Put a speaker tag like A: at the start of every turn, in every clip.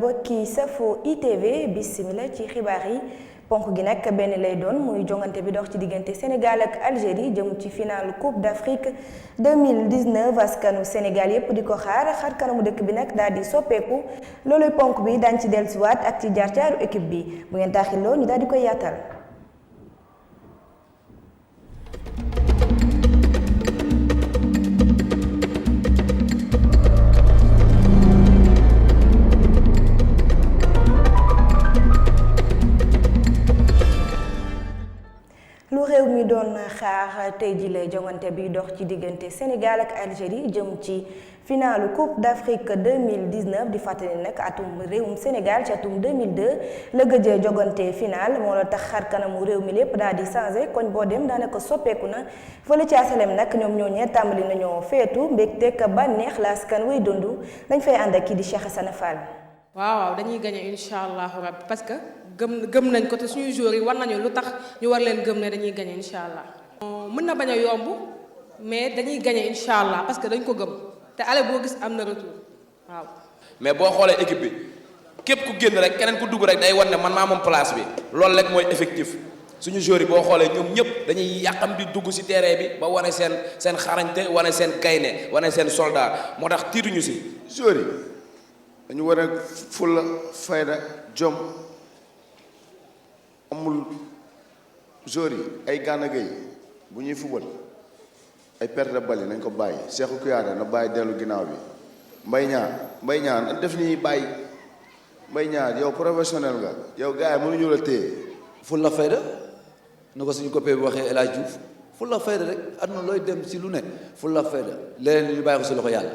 A: mbokki safo ITV bismillah ci xibaar yi ponk gi nag benn lay doon muy jongante bi dox ci diggante Sénégal ak Algérie jëm ci final Coupe d'Afrique 2019 askanu Sénégal yépp di ko xaar kanamu dëkk bi nag daal di soppeeku looluy ponk bi daañ ci dellusiwaat ak ci jaar-jaaru équipe bi bu ngeen taaxiloo ñu daal di koy yaatal. lu réew mi doon xaar tey ji lay jongante bi dox ci diggante Sénégal ak Algérie jëm ci finalu Coupe d'Afrique 2019 di fàttali nag atum réewum Sénégal ci atum 2002 la gëjee jogante final moo la tax xar kanamu réew mi lépp daal di changé koñ boo dem daanaka soppeeku na fële ci asalem nag ñoom ñoo ñee tàmbali nañoo feetu mbégteeg bànneex la askan way dund dañ fay ànd ak kii di Cheikh Hassana Fall.
B: waaw dañuy gagné incha allahu rabbi parce que gëm nañ ko te suñu joueurs yi war nañu lu tax ñu war leen gëm ne dañuy gagné incha allah. mën na bañ a yomb mais dañuy gagné incha allah parce que dañ ko gëm te ale boo gis am na retour waaw.
C: mais boo xoolee équipe bi képp ku génn rek keneen ku dugg rek day wan ne man maa moom place bi loolu rek mooy effectif suñu joueurs yi boo xoolee ñoom ñëpp dañuy yàqam di dugg ci terrain bi ba wane seen xarañte wane seen gaynde wane seen soldat moo tax tiituñu ci
D: joueurs yi. dañu war a fulla fayda jom amul joueurs yi ay Gana Gueye bu ñuy fubal ay perte de balle nañ ko bàyyi Cheikhou Kouyaté na bàyyi dellu ginnaaw bi Mbaye Niang na def ni bàyyi Mbaye Niang yow professionnel nga yow gars yi mënuñu la téye
E: fulla fayda na ko suñu copain bi waxee El Hadj Diouf fulla fayda rek àdduna looy dem si lu ne fulla fayda leneen li ñu bàyyi ko si loxo yàlla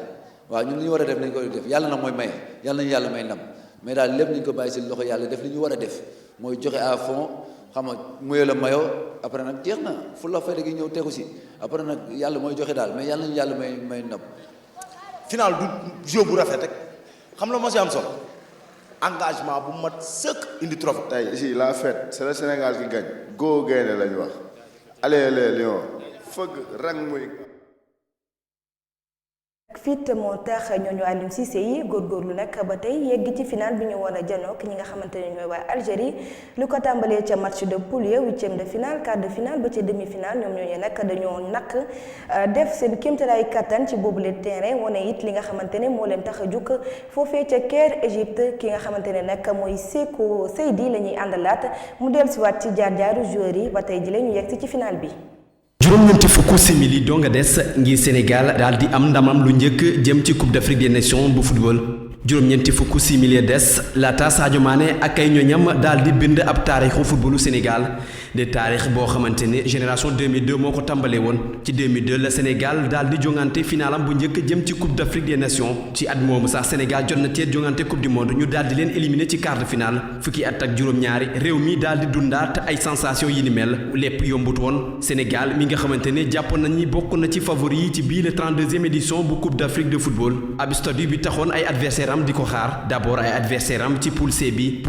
E: waaw ñun li ñu war a def nañ ko def yàlla nag mooy maye yàlla nañu yàlla may ndam mais daal lépp nañ ko bàyyi si loxo yàlla def li ñu war a def mooy joxe à fond xam nga muyee la mayoo après nag jeex na fu la fayda gi ñëw tegu si après nag yàlla mooy joxe daal mais yàlla nañu yàlla may ndam.
F: final du jeu bu rafet rek xam la moo si am solo engagement bu mat sëkk indi trophée.
D: tey ici la fête c'est le Sénégal qui gagne go gaynde la ñu wax allez les lions fëgg rang muy.
A: fit moo tax ñooñu Aliou Cissé yi góorgóorlu nag ba tey yegg ci final bi ñu war a janook ñi nga xamante ne ñooy waa Algérie lu ko tàmbalee ca match de poule ya huitième de finale quart de finale ba ca demi finale ñoom ñooñu nag dañoo naq def seen kéemtalaay kattan ci boobule terrain wane it li nga xamante ne moo leen tax a jukk foofee ca Caire Égypte ki nga xamante ne nag mooy Sékou Seydi la ñuy àndalaat mu dellusiwaat ci jaar-jaaru joueurs yi ba tey ji la ñu yegg ci final bi.
G: juróom-ñeenti fukki simili doo nga des ngir Sénégal daal di am ndamam lu njëkk jëm ci Coupe d'Afrique des Nations bu football juróom-ñeenti fukki simili des laata Sadio Mané ak ay ñoñam daal di bind ab taarixu footballu Sénégal de taarix boo xamante ne génération 2002 moo ko tàmbalee woon ci 2002 la Sénégal daal di jongante finalam bu njëkk jëm ci Coupe d'Afrique des Nations ci at moomu sax Sénégal jot na cee jongante Coupe du Monde ñu daal di leen éliminer ci quart de finale fukki at ak juróom-ñaari réew mi daal di dundaat ay sensation yi ni mel lépp yombut woon Sénégal mi nga xamante ne jàppoon nañ ni bokk na ci favori yi ci bii le 32e édition bu Coupe d'Afrique de football ab statut bi taxoon ay adversaire am di ko xaar d'abord ay adversaire am ci poule C bi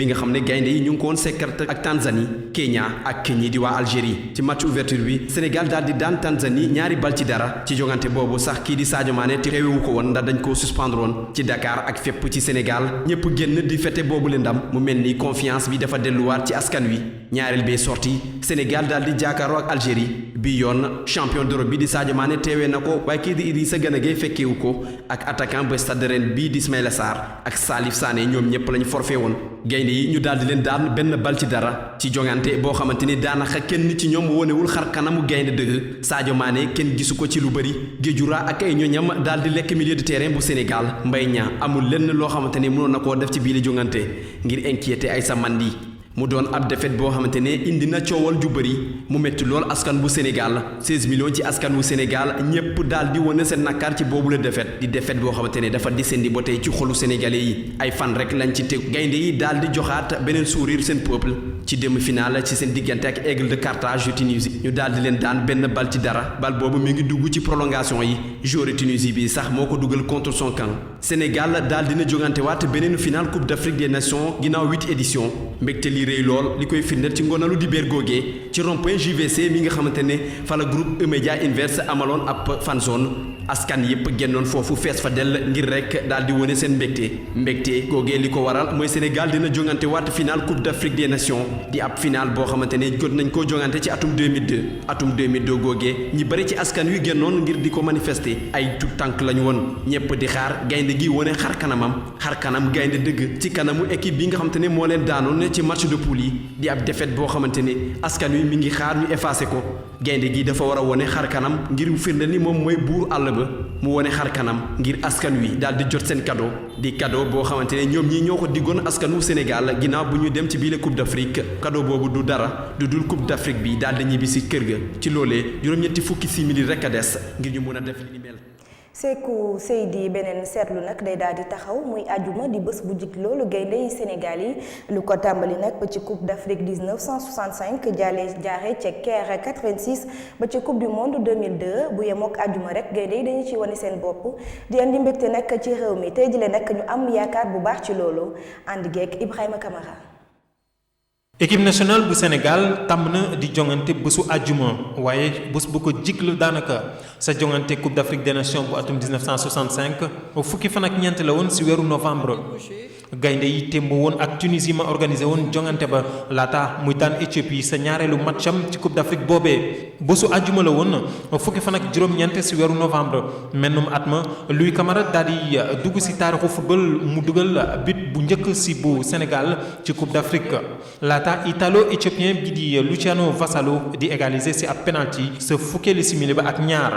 G: nga xam ne gaynde yi ñu ngi ko woon sekkart ak Tanzanie Kenya ak ñi di waa Algérie ci match ouverture bi Sénégal daal di daan Tanzanie ñaari bal ci dara ci jongante boobu sax kii di Sadio Mané te xewewu ko woon ndax dañ koo suspendre woon ci Dakar ak fépp ci Sénégal ñëpp génn di fete boobu le ndam mu mel ni confiance bi dafa delluwaat ci askan wi ñaareel bee sorti Sénégal daal di jàkkaarloo ak Algérie bi yoon champion d'Europe bi di Sadio Mané teewee na ko waaye kii di Idrissa Gana Gueye fekkewu ko ak attaquant ba Stade de Rennes bii di Ismaïla Sarr ak Salif Sané ñoom ñëpp lañu forfait woon gaynde yi ñu daal di leen daan benn bal ci dara ci jongante boo xamante ni daanaka kenn ci ñoom wonewul xar kanamu gaynde dëgg Sadio Mané kenn gisu ko ci lu bëri Guédioura ak ay ñoñam daal di lekk milieu de terrain bu Sénégal Mbaye Niang amul lenn loo xamante ni mënoon na koo def ci biir jongante ngir inquiéter Aïssa Mandi mu doon ab défaite boo xamante ne indi na coowal ju bëri mu metti lool askan bu Sénégal 16 millions ci askan bu Sénégal ñépp daal di wane seen nakar ci boobu la défaite di défaite boo xamante ne dafa descendi ba tey ci xolu sénégalais yi ay fan rek lañ ci teg gaynde yi daal di joxaat beneen sourire seen peuple ci demi-finale ci seen diggante ak Aigle de Carthage yu Tunisie ñu daal di leen daan benn bal ci dara bal boobu mi ngi dugg ci prolongation yi joueur Tunisie bi sax moo ko dugal contre son camp Sénégal daal dina jogante waat beneen finale Coupe d'Afrique des Nations ginnaaw 8 éditions mbégte li rëy lool li koy firndeel ci ngonalu dibéer googee ci rond-point JVC mi nga xamante ne fa la groupe E-Media Inverse amaloon ab fan zone askan yépp génnoon foofu fees fa dell ngir rek daal di wone seen mbégte googee li ko waral mooy Sénégal dina jongante waat final Coupe d'Afrique des Nations di ab final boo xamante ne jot nañ koo jongante ci atum 2002 googee ñi bari ci askan wi génnoon ngir di ko manifester ay tout tànk lañu woon ñépp di xaar gaynde gi wone xar kanam gaynde dëgg ci kanamu équipe bi nga xamante ne moo leen daanoon ci match de poule yi di ab défaite boo xamante ne askan wi mi ngi xaar ñu effacé ko gaynde gi dafa war a wone xar kanam ngir firnde ni moom mooy buur àll ba mu wone xar kanam ngir askan wi daal di jot seen cadeau boo xamante ne ñoom ñi ñoo ko diggoon askanu Sénégal ginnaaw bu ñu dem ci biile Coupe d'Afrique cadeau boobu du dara du dul Coupe d'Afrique bi daal di ñibbi si kër ga ci loolee juróom-ñetti fukki simili rek a des ngir ñu mën a def li ni mel.
A: Sékou Seydi beneen seetlu nag day daal di taxaw muy àjjuma di bés bu jig loolu gaynde yi Sénégal yi lu ko tàmbali nag ba ci Coupe d'Afrique 1965 jaaree ca Caire 86 ba ci Coupe du Monde 2002 bu yemook àjjuma rek gaynde yi dañu ci wane seen bopp di andi mbégte nag ci réew mi tey jile nag ñu am yaakaar bu baax ci loolu ànd geek Ibrahima Camara.
H: équipe nationale bu Sénégal tàmm na di jongante bésu àjjuma waaye bés bu ko jiglu daanaka sa jongante Coupe d'Afrique des Nations bu atum 1965 fukki fan ak ñeent la woon ci weeru novembre gaynde yi témb woon ak Tunisie ma organisé woon jongante ba laata muy daan Éthiopie sa ñaareelu matcham ci Coupe d'Afrique boobee bésu àjjuma la woon fukki fan ak juróom-ñeent ci weeru novembre mennum at ma Louis Camara daal di dugg ci taarixu football mu dugal but bu njëkk ci bu Sénégal ci Coupe d'Afrique laata italo-éthiopien bi di Luciano Vassallo di égaliser ci ab penalty sa fukkeeli simili ba ak ñaar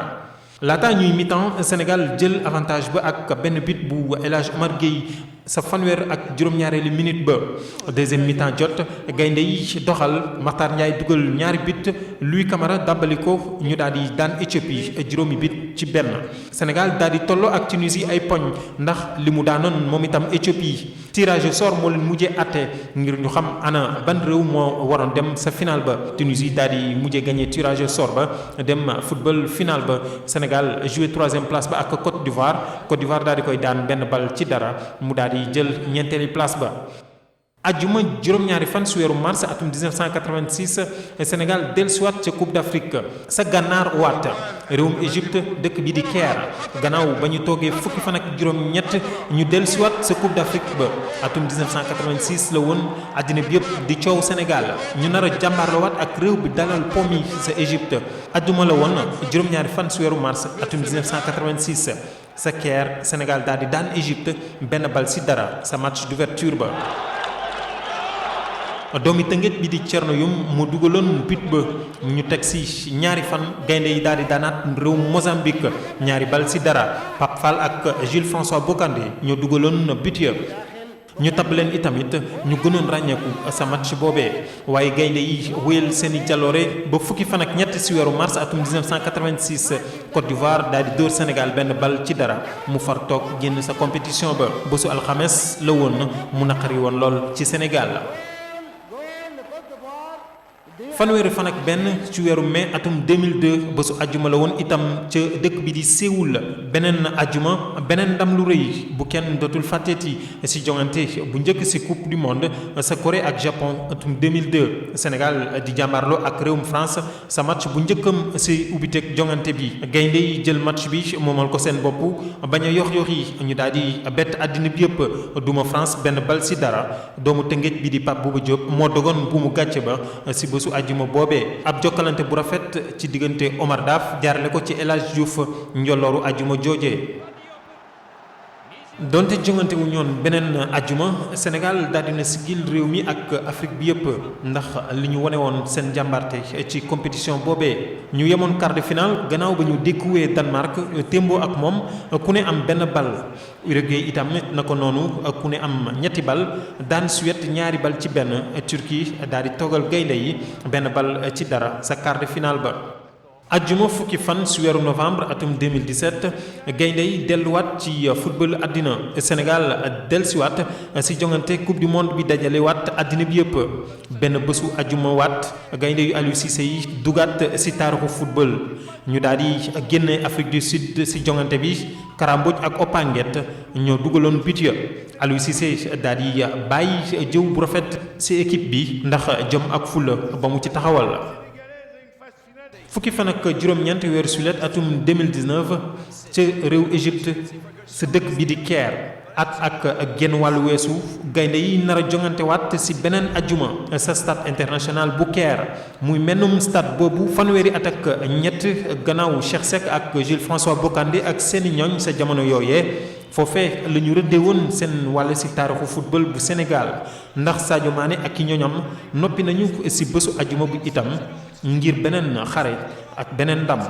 H: laata ñuy mi-temps Sénégal jël avantage ba ak benn but bu El Hadj Omar Gueye sa fanweer ak juróom-ñaareelu minute ba deuxième mi-temps jot gaynde yi doxal Makhtar Ndiaye dugal ñaari but Louis Camara dàbbali ko ñu daal di daan Éthiopie juróomi but ci benn Sénégal daal di tolloo ak Tunisie ay poñ ndax li mu daanoon moom itam Éthiopie tirage au sort moo leen mujjee àtte ngir ñu xam ana ban réew moo waroon dem sa final ba Tunisie daal di mujjee gagné tirage au sort ba dem football final ba Sénégal joué troisième place ba ak Côte d'Ivoire daal di koy daan benn bal ci dara mu daal di jël ñeenteeli place ba. ajjuma juróom-ñaari fan su weeru mars atum 1986 Sénégal dellusiwaat ca Coupe d'Afrique sa gànnaar waat réewum Égypte dëkk bi di Caire gannaaw ba ñu toogee fukki fan ak juróom-ñett ñu dellusiwaat sa Coupe d'Afrique ba atum 1986 la woon àddina bi yëpp di coow Sénégal ñu nar a jàmbaarlawaat ak réew bi dalal pom yi sa Égypte ajjuma la woon juróom-ñaari fan su weeru mars atum 1986 sa Caire Sénégal daal di daan Égypte benn bal ci dara sa match d'ouverture ba. doomi Tëngéej bi di Thierno Youm mu dugaloon but ba ñu teg ci ñaari fan gaynde yi daal di daanaat réew Mozambique ñaari bal ci dara Pape Fall ak Jules François Bocandé ñoo dugaloon but ya ñu tab leen itamit ñu gënoon ràññeeku sa match boobee waaye gaynde yi wéyal seeni jaloore ba fukki fan ak ñett ci weeru mars atum 1986 Côte d'Ivoire daal di dóor Sénégal benn bal ci dara mu far toog génn sa compétition ba bésu alxames la woon mu naqari woon lool ci Sénégal. fanweeri fan ak benn ci weeru mai atum 2002 bésu ajjuma la woon itam ca dëkk bi di Séoul beneen ajjuma beneen ndam lu rëy bu kenn dootul fàtteeti ci jongante bu njëkk ci coupe du monde sa Corée ak Japon atum 2002 Sénégal di jàmbaarloo ak réewum France sa match bu njëkkam ci ubbiteeg jongante bi gaynde yi jël match bi moomal ko seen bopp bañ a yox yi ñu daal di bett àddina bi yëpp duma France benn bal ci dara doomu Tëngéej bi di Pape Bouba Diop moo dogoon bu mu gàcce ba ci bésu ajjuma boobee ab jokkalante bu rafet ci diggante Omar Daf jaarale ko ci El Hadj Diouf njolooru ajjuma joojee donte jongante wu ñoon beneen ajjuma Sénégal daal dina sigil réew mi ak Afrique bi yëpp ndax li ñu wane woon seen jàmbarte ci compétition boobee ñu yemoon quart de finale gannaaw ba ñu dékkuwee Danemark témboo ak moom ku ne am benn bal Uruguay itam na ko noonu ku ne am ñetti bal daan Suède ñaari bal ci benn Turquie daal di toggal gaynde yi benn bal ci dara sa quart de finale ba ajjuma fukki fan ci weeru novembre atum 2017 gaynde yi delluwaat ci football àddina Sénégal dellusiwaat ci jongante coupe du monde bi dajale waat àddina bi yëpp benn bésu ajjuma waat gaynde yu Aliou Cissé yi dugaat ci taarixu football ñu daal di génne Afrique du Sud ci jongante bi Kara Mbodj ak Opanguet ñoo dugaloon but ya Aliou Cissé daal di bàyyi jëw bu rafet ci équipe bi ndax jom ak fulla ba mu ci taxawal fukki fan ak juróom-ñeent weeru sulet atum 2019 ca réew Égypte sa dëkk bi di Caire at ak genn wàllu weesu gaynde yi nar a jongante waat ci beneen ajjuma sa stade international bu Caire muy mennum stade boobu fanweeri at ak ñett gannaaw Cheikh Seck ak Jules François Bocandé ak seeni ñooñ sa jamono yooyee foofee la ñu rëddee woon seen wàll ci taarixu football bu Sénégal ndax Sadio Mané ak i ñooñam noppi nañu ci bésu ajjuma bu itam ngir beneen xare ak beneen ndam.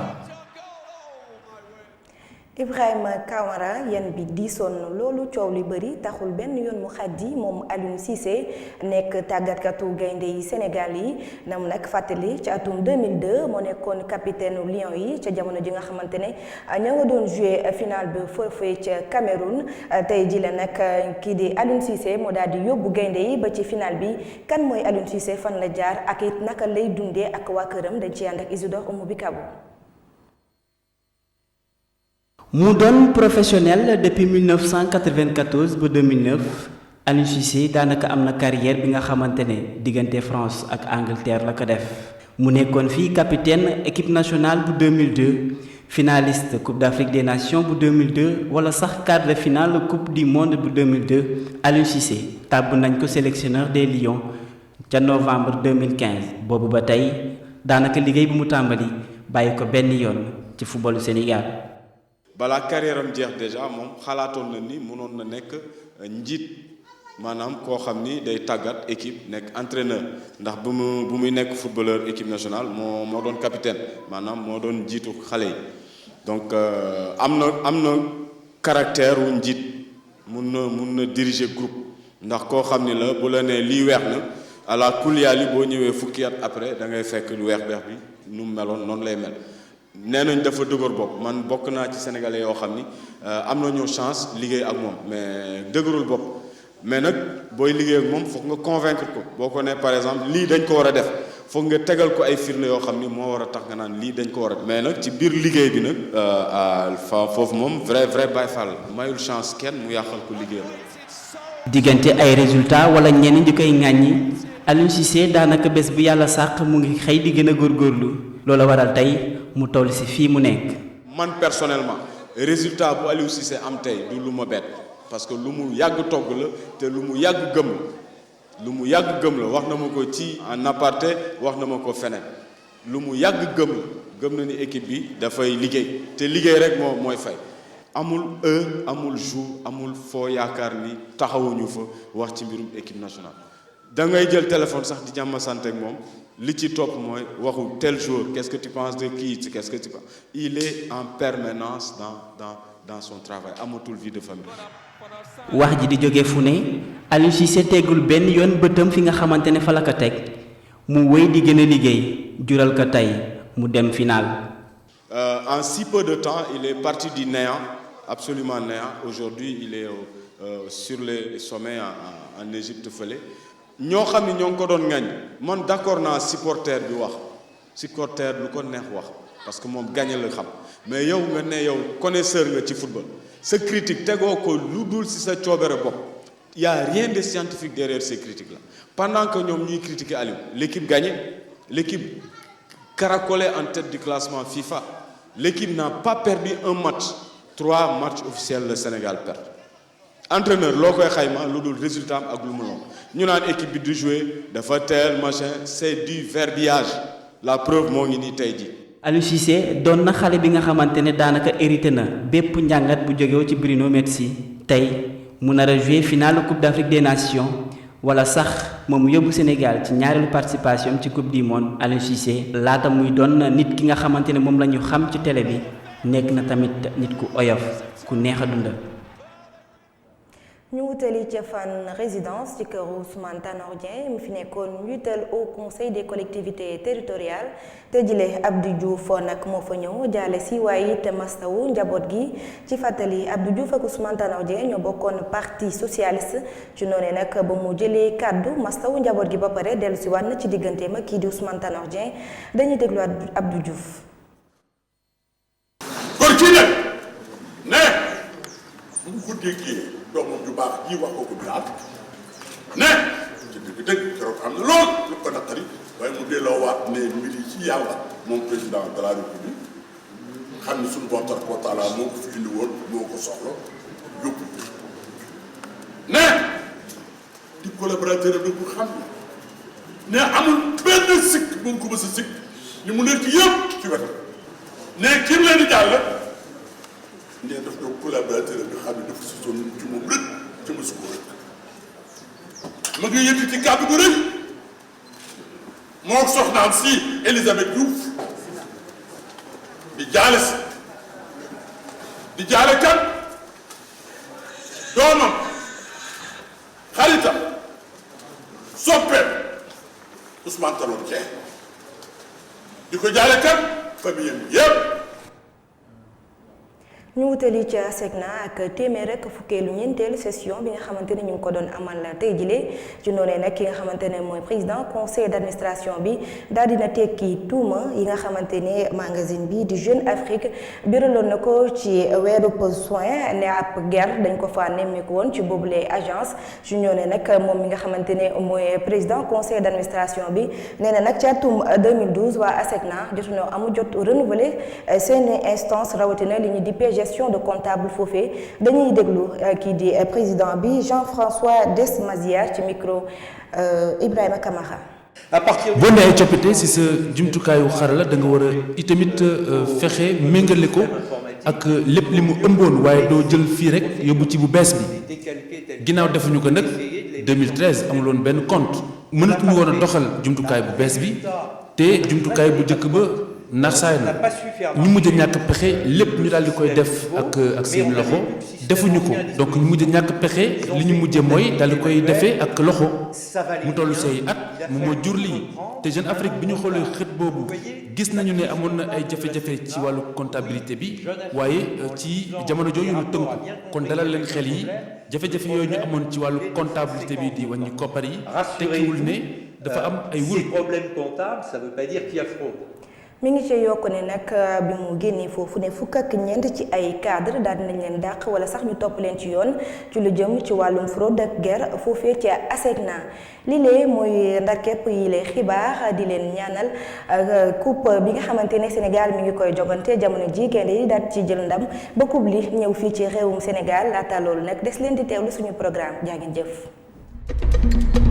A: Ibrahima Kamara yan bi diisoon na loolu coow li bëri taxul benn yoon mu xaddi moom Aliou Cissé nekk tàggatkatu gaynde yi Sénégal yi nam nag fàttali ci atum 2002 moo nekkoon capitaine Lions yi ca jamono ji nga xamante ne ñoo nga doon joué final bi foofee ca Cameroun tey ji la nag kii di Aliou Cissé moo daal di yóbbu gaynde yi ba ci final bi kan mooy Aliou Cissé fan la jaar ak it naka lay dundee ak waa këram dañ ci ànd ak Isidore Oumou Bikabo.
I: mu doon professionnel depuis 1994 ba 2009 Aliou Cissé daanaka am na carrière bi nga xamante ne diggante France ak Angleterre la ko def mu nekkoon fii capitaine équipe nationale bu 2002 finaliste Coupe d'Afrique des Nations bu 2002 wala sax quart de finale Coupe du monde bu 2002 Aliou Cissé tàbb nañ ko sélectionneur des Lions ca novembre 2015 boobu ba tey daanaka liggéey bu mu tàmbali bàyyi ko benn yoon ci footballu Sénégal.
J: balaa carrière am jeex déjà moom xalaatoon na ni mënoon na nekk njiit maanaam koo xam ni day tàggat équipe nekk entraîneur ndax bu muy nekk footballeur équipe nationale moo doon capitaine maanaam moo doon jiitu xale yi donc am na caractère wu njiit mun na diriger groupe ndax koo xam ni la bu la nee lii weex na ala kulyaali boo ñëwee fukki at après da ngay fekk lu weex bi nu mu meloon noonu lay mel. nee nañ dafa dëgër bopp man bokk naa ci sénégalais yoo xam ni am nañu chance liggéey ak moom mais dëgërul bopp mais nag booy liggéey ak moom foog nga convaincre ko boo ko ne par exemple lii dañ ko war a def foog nga tegal ko ay firnde yoo xam ni moo war a tax nga naan lii dañ ko war a def mais nag ci biir liggéey bi nag foofu moom vrai Baye Fall mayul chance kenn mu yàqal ko liggéeyam.
I: diggante ay résultats wala ñenn di koy ŋàññi Aliou Cissé daanaka bés bu yàlla sàq mu ngi xëy di gën a góorgóorlu loola waral tey mu toll ci fii mu nekk.
J: man personnellement résultat bu Aliou Cissé am tey du lu ma bett parce que lu mu yàgg togg la te lu mu yàgg gëm la wax na ma ko ci en aparté wax na ma ko feneen lu mu yàgg gëm na ni équipe bi dafay liggéey te liggéey rek mooy fay. amul heure amul jour amul foo yaakaar ni taxawuñu fa wax ci mbirum équipe nationale da ngay jël téléphone sax di jàmm sant ak moom li ci topp mooy waxu tel jour qu'est-ce que tu penses de kii qu'est-ce que tu penses il est en permanence dans son travail amatul vie de famille.
I: wax ji di jóge fu ne Aliou Cissé teggul benn yoon bëtam fi nga xamante ne fa la ko teg mu wéy di gën a liggéey jural ko tey mu dem final.
J: En si peu de temps il est parti du néant absolument néant aujourd'hui il est sur les sommets en Égypte fële. ñoo xam ne ñoo ngi ko doon ŋañ man d'accord naa supporter bi wax supporter lu ko neex wax parce que moom gagné la xam mais yow nga ne yow connaisseur nga ci football sa critique tegoo ko lu dul ci sa coobere bopp y a rien de scientifique derrière ces critiques là pendant que ñoom ñuy critiquer Aliou l'équipe gagnée l'équipe caracolée en tête du classement FIFA l'équipe n'a pas perdu un match 3 matchs officiels le Sénégal perd entraîneur loo koy xayma lu dul résultat am ak lu mu loon ñu naan équipe bi du jouer dafa teel machin c'est du verbiage la preuve moo ngi nii tey ji
I: Aliou Cissé doon na xale bi nga xamante ne daanaka hérité na bépp njàngat bu jógewu ci Bruno Metsu tey mu nar a jouer finale Coupe d'Afrique des Nations wala sax moom yóbbu Sénégal ci ñaareelu participation ci Coupe du Monde. Aliou Cissé laata muy doon nit ki nga xamante ne moom la ñu xam ci télé bi nekk na tamit nit ku oyof ku neex a dundal.
A: ñu wutali ca Fann résidence ci kër Ousmane Tanor Dieng mu fi nekkoon njiital au conseil des collectivités territoriales te jile Abdou Diouf nag moo fa ñëw jaale si waaye it mastawu njaboot gi ci fàttali Abdou Diouf ak Ousmane Tanor Dieng ñoo bokkoon parti socialiste ci noonu nag ba mu jëlee kàddu mastawu njaboot gi ba pare dellu si waat na ci digganteem ak kii di Ousmane Tanor Dieng dañuy déglu Abdou Diouf.
K: kon kii nag ne bu mu guddee kii doomam ju baax ji wax ko daal ne ci dëgg-dëgg keroog am na lool lu ko naqari waaye mu delloo waat ne mbir yi ci yàlla moom président de la république xam ni suñu bon tabaaraka wa taala moo ko fi indi woon moo ko soxla yóbbu ne di collaborateur bi bu xam ne amul benn sikk bu mu ko mës a sikk ni mu nekk yëpp ci wet ne kim leen di jàll ne daf doon collaborateur bi xam ne dafa si sonn ci moom rek ci mësu ko rek ma ngi yëngu ci kàddu gu rëy moo soxnaam si Elisabeth Diouf di jaale si di jaale kan doomam xaritam soppeem Ousmane Tanor Dieng di ko jaale kan famille yëpp
A: ñu wutali ca ASECNA ak téeméer ak fukkeelu ñeenteelu session bi nga xamante ne ñu ngi ko doon amal tey jile ci noonee nag ki nga xamante ne mooy président conseil d'administration bi daal dina tekki tuuma yi nga xamante ne magazine bi di Jeune Afrique biraloon na ko ci weeru soin ne ab guerre dañ ko fa nemmeeku woon ci boobule agence ci noonee nag moom mi nga xamante ne mooy président conseil d'administration bi nee na nag ci atum 2012 waa ASECNA jotuñoo amu jot renouveler seeni instance rawatina li ñu di gestion de comptable foofee dañuy déglu kii di président bi Jean-François Desmazières ci micro Ibrahima Kamara.
L: boo nee ay coppite ci sa jumtukaayu xarala da nga war a itamit fexe méngale ko ak lépp li mu ëmboon waaye doo jël fii rek yóbbu ci bu bees bi ginnaaw defuñu ko nag 2013 amuloon benn compte mënatuñu woon a doxal jumtukaay bu bees bi te jumtukaay bu njëkk ba narsaay na ñu mujj a ñàkk pexe lépp ñu daal di koy def ak seen loxo defuñu ko donc ñu mujj a ñàkk pexe li ñu mujje mooy daal di koy defee ak loxo mu toll say at mu moo jur lii te Jeune Afrique bi ñu xoolee xët boobu gis nañu ne amoon na ay jafe-jafe ci wàllu comptabilité bi waaye ci jamono jooju ñu tënku kon dalal leen xel yi jafe-jafe yooyu ñu amoon ci wàllu comptabilité bi di wàññi koppar yi tekkiwul ne dafa am ay wul.
M: Problème comptable, ça veut pas dire qu'il y a fraude.
A: mi ngi ci yokk ne nag bi mu génnee foofu ne fukk ak ñeent ci ay cadre daal dinañ leen dàq wala sax ñu topp leen ci yoon ci lu jëm ci wàllum fraude ak guerre foofee ci ASECNA lii lee mooy ndarkepp yi lay xibaar di leen ñaanal coupe bi nga xamante ne Sénégal mi ngi koy jogante jamono ji gaynde yi daal ci jël ndam ba coupe li ñëw fii ci réewum Sénégal laata loolu nag des leen di teewlu suñu programme jaa ngeen jëf.